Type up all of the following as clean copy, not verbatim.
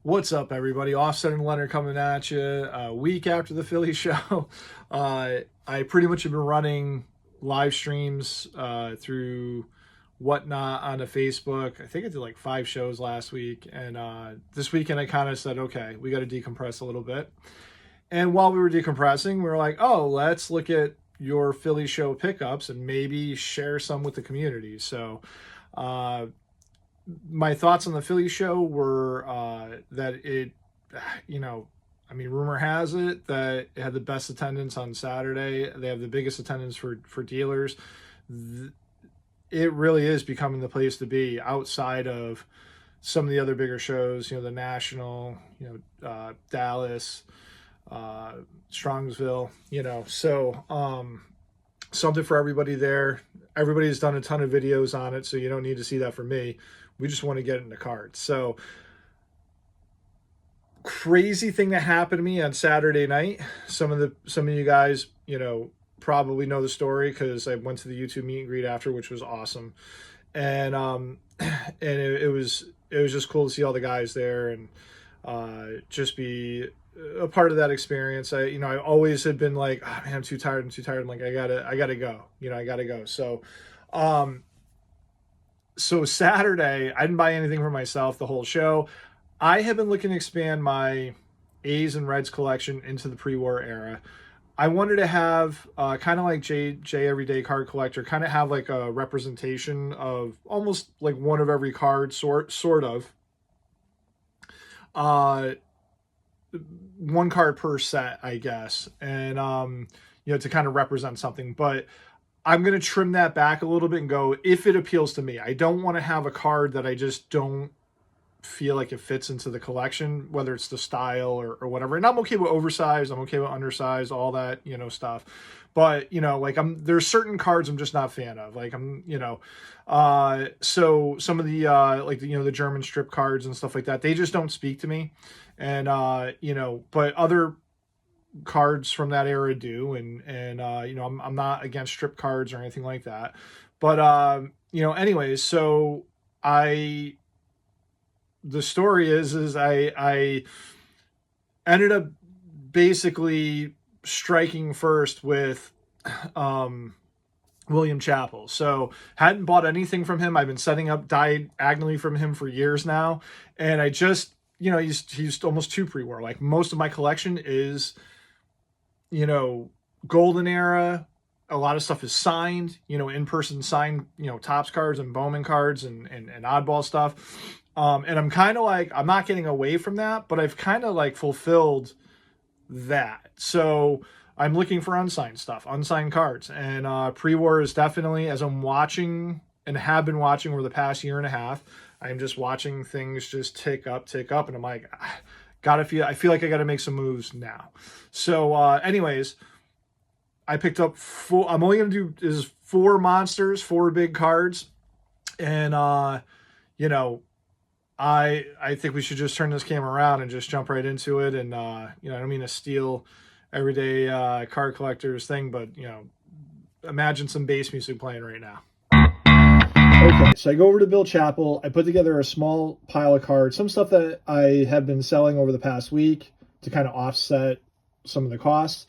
What's up, everybody? Offset and Leonard coming at you a week after the Philly show. I pretty much have been running live streams through Whatnot on the Facebook. I think I did like 5 shows last week. And this weekend I kind of said, okay, we got to decompress a little bit. And while we were decompressing, we were like, oh, let's look at your Philly show pickups and maybe share some with the community. So, my thoughts on the Philly show were that it, rumor has it that it had the best attendance on Saturday. They have the biggest attendance for dealers. It really is becoming the place to be outside of some of the other bigger shows, the National, Dallas, Strongsville, so something for everybody there. Everybody's done a ton of videos on it, so you don't need to see that from me. We just want to get it in the cards. So, crazy thing that happened to me on Saturday night. Some of you guys, probably know the story because I went to the YouTube meet and greet after, which was awesome, and it was just cool to see all the guys there and just be a part of that experience. I always had been like, oh, man, I'm too tired. I'm like, I gotta go. I gotta go. So Saturday, I didn't buy anything for myself the whole show. I have been looking to expand my A's and Reds collection into the pre-war era. I wanted to have kind of like J Everyday Card Collector, kind of have like a representation of almost like one of every card, sort of. One card per set, I guess, and to kind of represent something. But I'm going to trim that back a little bit and go, if it appeals to me. I don't want to have a card that I just don't feel like it fits into the collection, whether it's the style or whatever. And I'm okay with oversized, I'm okay with undersized, all that, stuff. But, there's certain cards I'm just not a fan of. So some of the, the German strip cards and stuff like that, they just don't speak to me. And, but other cards from that era do, and I'm not against strip cards or anything like that, but anyways, so the story is I ended up basically striking first with William Chappell. So hadn't bought anything from him. I've been setting up diagonally from him for years now, and I just he's almost too pre-war. Like, most of my collection is golden era. A lot of stuff is signed, in-person signed, Topps cards and Bowman cards and oddball stuff. And I'm kind of like, I'm not getting away from that, but I've kind of like fulfilled that. So I'm looking for unsigned stuff, unsigned cards. And pre-war is definitely, as I'm watching and have been watching over the past year and a half, I'm just watching things just tick up. And I'm like, I feel like I got to make some moves now. So anyways, I picked up I'm only going to do 4 monsters, 4 big cards. And, I think we should just turn this camera around and just jump right into it. And, I don't mean to steal everyday card collectors thing, but, imagine some bass music playing right now. Okay, so I go over to Bill Chappell. I put together a small pile of cards, some stuff that I have been selling over the past week to kind of offset some of the costs,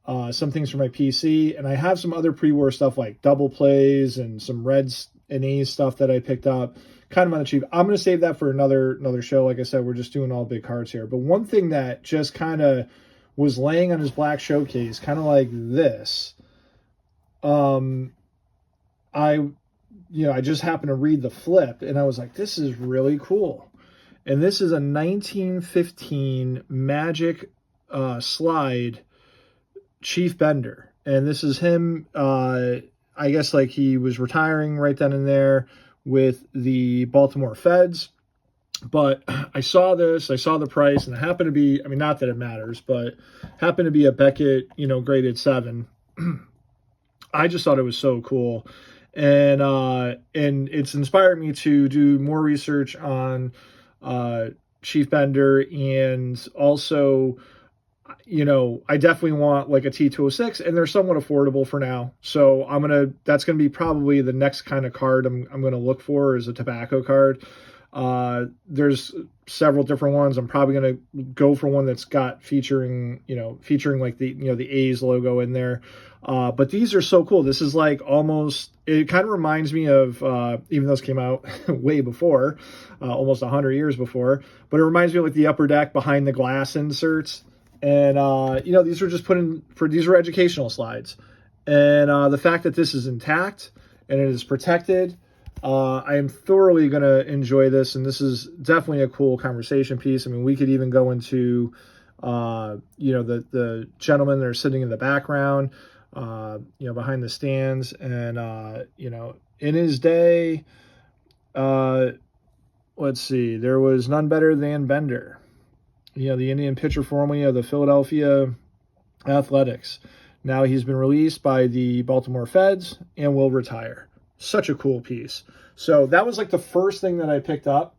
some things for my PC, and I have some other pre-war stuff like double plays and some Reds and A's stuff that I picked up kind of on the cheap. I'm going to save that for another show. Like I said, we're just doing all big cards here. But one thing that just kind of was laying on his black showcase, kind of like this, I just happened to read the flip, and I was like, this is really cool. And this is a 1915 Magic slide Chief Bender. And this is him, I guess like he was retiring right then and there with the Baltimore Feds. But I saw this, I saw the price, and it happened to be, not that it matters, but happened to be a Beckett, graded 7. I just thought it was so cool. And it's inspired me to do more research on Chief Bender, and also, I definitely want like a T206, and they're somewhat affordable for now. So that's gonna be probably the next kind of card I'm gonna look for, is a tobacco card. There's several different ones. I'm probably going to go for one that's got featuring like the, the A's logo in there. But these are so cool. This is like almost, it kind of reminds me of, even though this came out way before, almost 100 years before, but it reminds me of like the Upper Deck behind the glass inserts. And, these were just put in these were educational slides. And the fact that this is intact and it is protected, I am thoroughly going to enjoy this, and this is definitely a cool conversation piece. I mean, we could even go into, the gentlemen that are sitting in the background, behind the stands, and, in his day, let's see, there was none better than Bender, the Indian pitcher formerly of the Philadelphia Athletics. Now he's been released by the Baltimore Feds and will retire. Such a cool piece. So that was like the first thing that I picked up.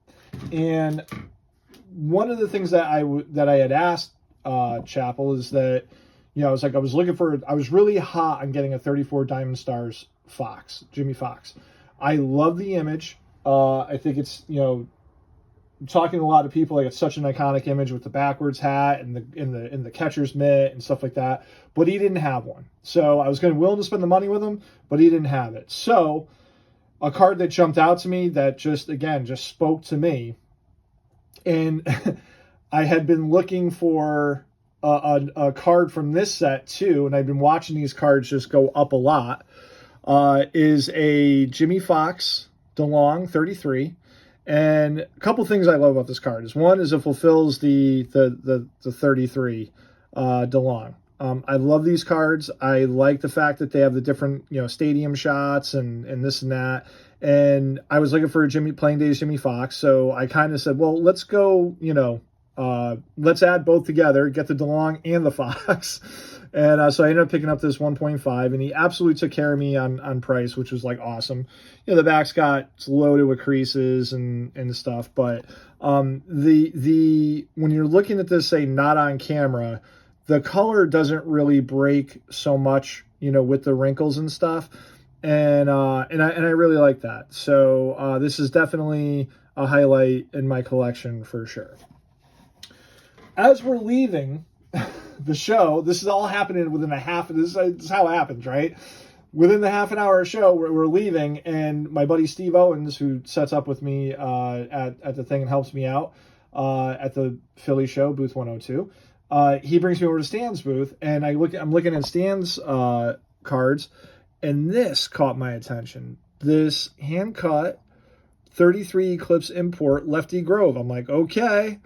And one of the things that I had asked Chappell is that, I was really hot on getting a 34 Diamond Stars Fox, Jimmy Fox. I love the image. I think it's, talking to a lot of people, like it's such an iconic image with the backwards hat and the catcher's mitt and stuff like that. But he didn't have one, so I was willing to spend the money with him, but he didn't have it. So a card that jumped out to me that just spoke to me, and I had been looking for a card from this set too, and I've been watching these cards just go up a lot. Is a Jimmy Fox DeLong 33. And a couple things I love about this card is one is it fulfills the 33 DeLong. I love these cards. I like the fact that they have the different stadium shots and this and that. And I was looking for a playing days Jimmy Fox, so I kind of said, well, let's go. Let's add both together, get the DeLong and the Fox. And so I ended up picking up this 1.5, and he absolutely took care of me on price, which was like awesome. The back's it's loaded with creases and stuff, but the when you're looking at this, say not on camera, the color doesn't really break so much, with the wrinkles and stuff, and I really like that. So this is definitely a highlight in my collection for sure. As we're leaving the show, this is all happening within this is how it happens, right? Within the half an hour show, we're leaving, and my buddy Steve Owens, who sets up with me at the thing and helps me out at the Philly show, booth 102, he brings me over to Stan's booth, and I'm looking at Stan's cards, and this caught my attention. This hand-cut 33 Eclipse import Lefty Grove. I'm like, okay,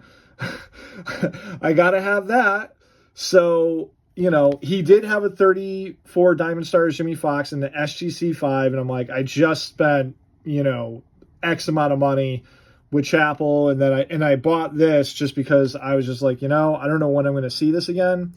I gotta have that. So, he did have a 34 Diamond Stars Jimmy Fox in the SGC5, and I'm like, I just spent, X amount of money with Chappell, and then I bought this just because I was just like, I don't know when I'm going to see this again.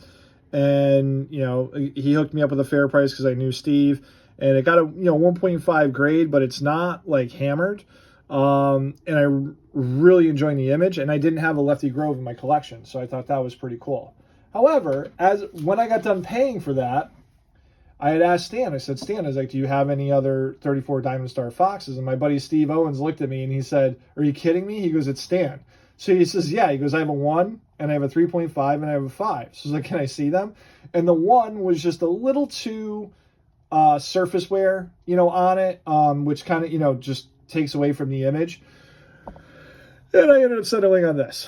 And, he hooked me up with a fair price because I knew Steve, and it got a, 1.5 grade, but it's not like hammered. And I really enjoying the image, and I didn't have a Lefty Grove in my collection, so I thought that was pretty cool. However, when I got done paying for that, I had asked Stan. I said, Stan, I was like, do you have any other 34 Diamond Star Foxes? And my buddy Steve Owens looked at me and he said, are you kidding me? He goes, it's Stan. So he says, yeah. He goes, I have a 1 and I have a 3.5 and I have a 5. So I was like, can I see them? And the 1 was just a little too surface wear, on it, which kind of, just takes away from the image. And I ended up settling on this.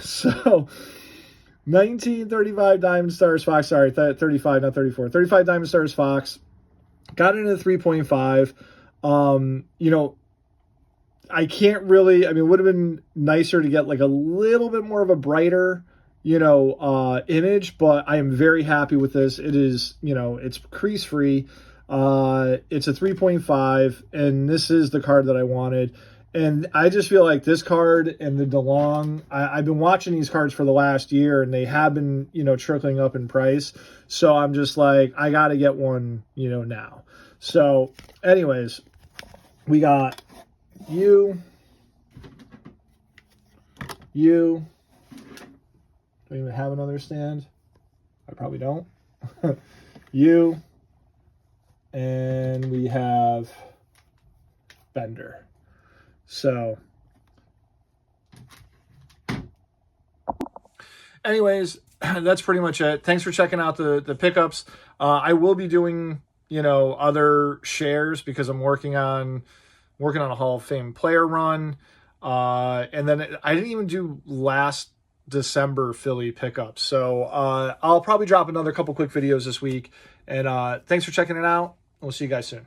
So 1935 Diamond Stars Fox, sorry, 35, not 34. 35 Diamond Stars Fox. Got into 3.5. I can't really, it would have been nicer to get like a little bit more of a brighter, image, but I am very happy with this. It is, it's crease free. It's a 3.5, and this is the card that I wanted. And I just feel like this card and the DeLong, I've been watching these cards for the last year, and they have been, trickling up in price. So I'm just like, I got to get one, now. So anyways, we got you. Do I even have another stand? I probably don't. You. And we have Bender. So Anyways, that's pretty much it. Thanks for checking out the pickups. I will be doing, other shares because I'm working on a Hall of Fame player run. And then I didn't even do last December Philly pickups. So I'll probably drop another couple quick videos this week. And thanks for checking it out. We'll see you guys soon.